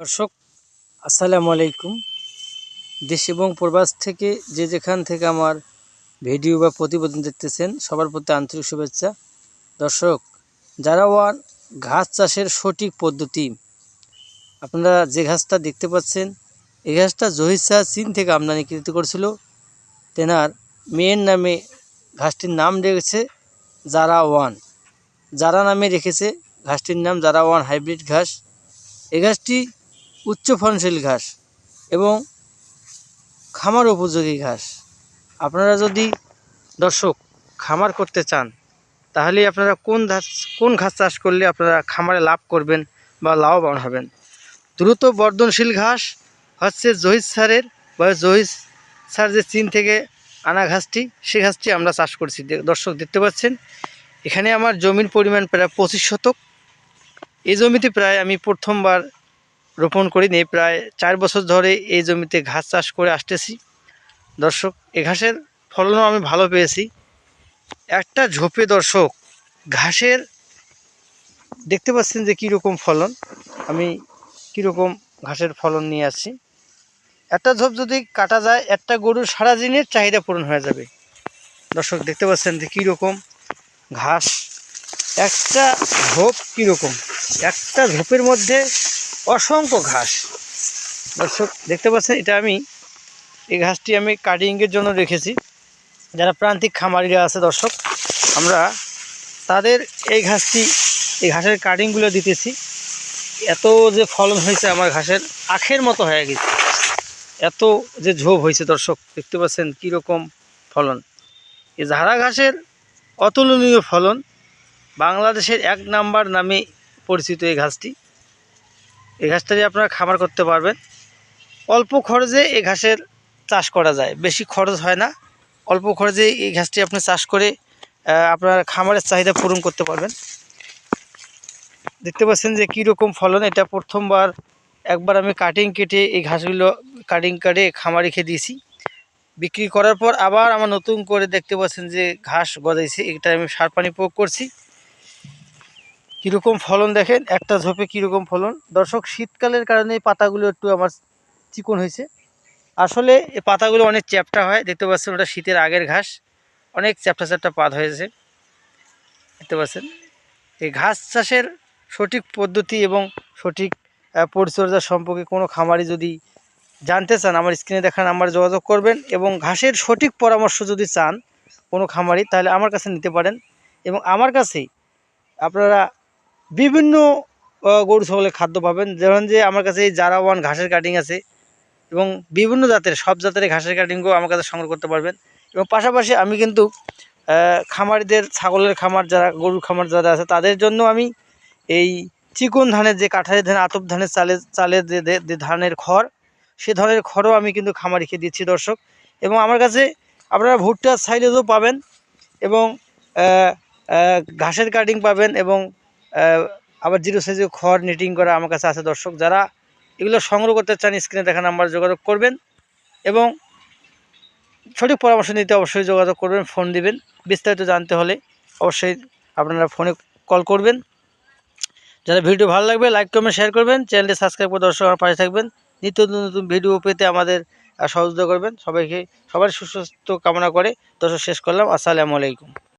দর্শক, আসসালামু আলাইকুম। দেশ এবং প্রবাস থেকে যে যেখান থেকে আমার ভিডিও বা প্রতিবেদন দেখতেছেন সবার প্রতি আন্তরিক শুভেচ্ছা। দর্শক, জারাওয়ান ঘাস চাষের সঠিক পদ্ধতি। আপনারা যে ঘাসটা দেখতে পাচ্ছেন, এই ঘাসটা জহির শাহ চীন থেকে আমদানিকৃত করেছিল। তেনার মেয়ের নামে ঘাসটির নাম রেখেছে জারাওয়ান। জারা নামে রেখেছে ঘাসটির নাম জারাওয়ান হাইব্রিড ঘাস। এই ঘাসটি উচ্চ ফলনশীল ঘাস এবং খামার উপযোগী ঘাস। আপনারা যদি দর্শক খামার করতে চান, তাহলে আপনারা কোন ঘাস চাষ করলে আপনারা খামারে লাভ করবেন বা লাভবান হবেন। দ্রুত বর্ধনশীল ঘাস হচ্ছে জহির স্যারের বা জহির স্যার যে চীন থেকে আনা ঘাসটি, সেই ঘাসটি আমরা চাষ করছি। দর্শক দেখতে পাচ্ছেন, এখানে আমার জমির পরিমাণ প্রায় 25 শতক। এই জমিতে প্রায় আমি প্রথমবার রোপণ করিনি, প্রায় 4 বছর ধরে এই জমিতে ঘাস চাষ করে আসতেছি। দর্শক, এই ঘাসের ফলনও আমি ভালো পেয়েছি। একটা ঝোপে দর্শক ঘাসের দেখতে পাচ্ছেন যে কীরকম ফলন। আমি কীরকম ঘাসের ফলন নিয়ে আসছি। একটা ঝোপ যদি কাটা যায়, একটা গরুর সারা দিনের চাহিদা পূরণ হয়ে যাবে। দর্শক দেখতে পাচ্ছেন যে কীরকম ঘাস, একটা ঝোপ কীরকম, একটা ঝোপের মধ্যে অসংখ্য ঘাস। দর্শক দেখতে পাচ্ছেন, এই ঘাসটি আমি কাটিংয়ের জন্য রেখেছি। যারা প্রান্তিক খামারিরা আছে দর্শক, আমরা তাদের এই ঘাসের কাটিংগুলো দিতেছি। এত যে ফলন হয়েছে আমার ঘাসের, আখের মতো হয়ে গেছে, এত যে ঝোপ হয়েছে। দর্শক দেখতে পাচ্ছেন কীরকম ফলন। এই ঝাড়া ঘাসের অতুলনীয় ফলন, বাংলাদেশের 1 নাম্বার নামে পরিচিত এই ঘাসটি। এই ঘাসটা দিয়ে আপনারা খামার করতে পারবেন। অল্প খরচে এই ঘাসের চাষ করা যায়, বেশি খরচ হয় না। অল্প খরচে এই ঘাসটি আপনি চাষ করে আপনার খামারের চাহিদা পূরণ করতে পারবেন। দেখতে পাচ্ছেন যে কীরকম ফলন। এটা প্রথমবার একবার আমি কেটে এই ঘাসগুলো কাটে খামারে রেখে দিয়েছি। বিক্রি করার পর আবার আমার নতুন করে দেখতে পাচ্ছেন যে ঘাস গজাইছে। এটা আমি সার পানি প্রয়োগ করছি। কীরকম ফলন দেখেন, একটা ঝোপে কীরকম ফলন। দর্শক, শীতকালের কারণে এই পাতাগুলো একটু আমার চিকন হয়েছে। আসলে এই পাতাগুলো অনেক চ্যাপ্টা হয়। দেখতে পাচ্ছেন, ওটা শীতের আগের ঘাস, অনেক চ্যাপ্টা পাত হয়েছে। দেখতে পাচ্ছেন, এই ঘাস চাষের সঠিক পদ্ধতি এবং সঠিক পরিচর্যা সম্পর্কে কোনো খামারি যদি জানতে চান, আমার স্ক্রিনে দেখা নাম্বারে যোগাযোগ করবেন। এবং ঘাসের সঠিক পরামর্শ যদি চান কোনো খামারি, তাহলে আমার কাছে নিতে পারেন। এবং আমার কাছেই আপনারা বিভিন্ন গরু ছাগলের খাদ্য পাবেন। যেমন যে আমার কাছে এই জারাওয়ান ঘাসের কাটিং আছে এবং বিভিন্ন জাতের, সব জাতের ঘাসের কাটিংও আমার কাছে সংগ্রহ করতে পারবেন। এবং পাশাপাশি আমি কিন্তু খামারিদের, ছাগলের খামার যারা, গরুর খামার যারা আছে, তাদের জন্য আমি এই চিকন ধানের যে কাঠারি ধান, আতপ ধানের চালের যে ধানের খড়, সে ধরনের খড়ও আমি কিন্তু খামারিকে দিচ্ছি দর্শক। এবং আমার কাছে আপনারা ভুট্টার সাইলেজও পাবেন এবং ঘাসের কাটিং পাবেন এবং আবার 0 সাইজে খড় নেটিং করা আমার কাছে আছে। দর্শক, যারা এগুলো সংগ্রহ করতে চান, স্ক্রিনে দেখা নাম্বার যোগাযোগ করবেন এবং সঠিক পরামর্শ নিতে অবশ্যই যোগাযোগ করবেন, ফোন দিবেন। বিস্তারিত জানতে হলে অবশ্যই আপনারা ফোনে কল করবেন। যারা ভিডিও ভালো লাগবে, লাইক কমেন্ট শেয়ার করবেন, চ্যানেলটি সাবস্ক্রাইব করে দর্শক আমার পাশে থাকবেন। নিত্য নতুন ভিডিও পেতে আমাদের সহযোগিতা করবেন। সবার সুস্বাস্থ্য কামনা করে দর্শক শেষ করলাম। আসসালামু আলাইকুম।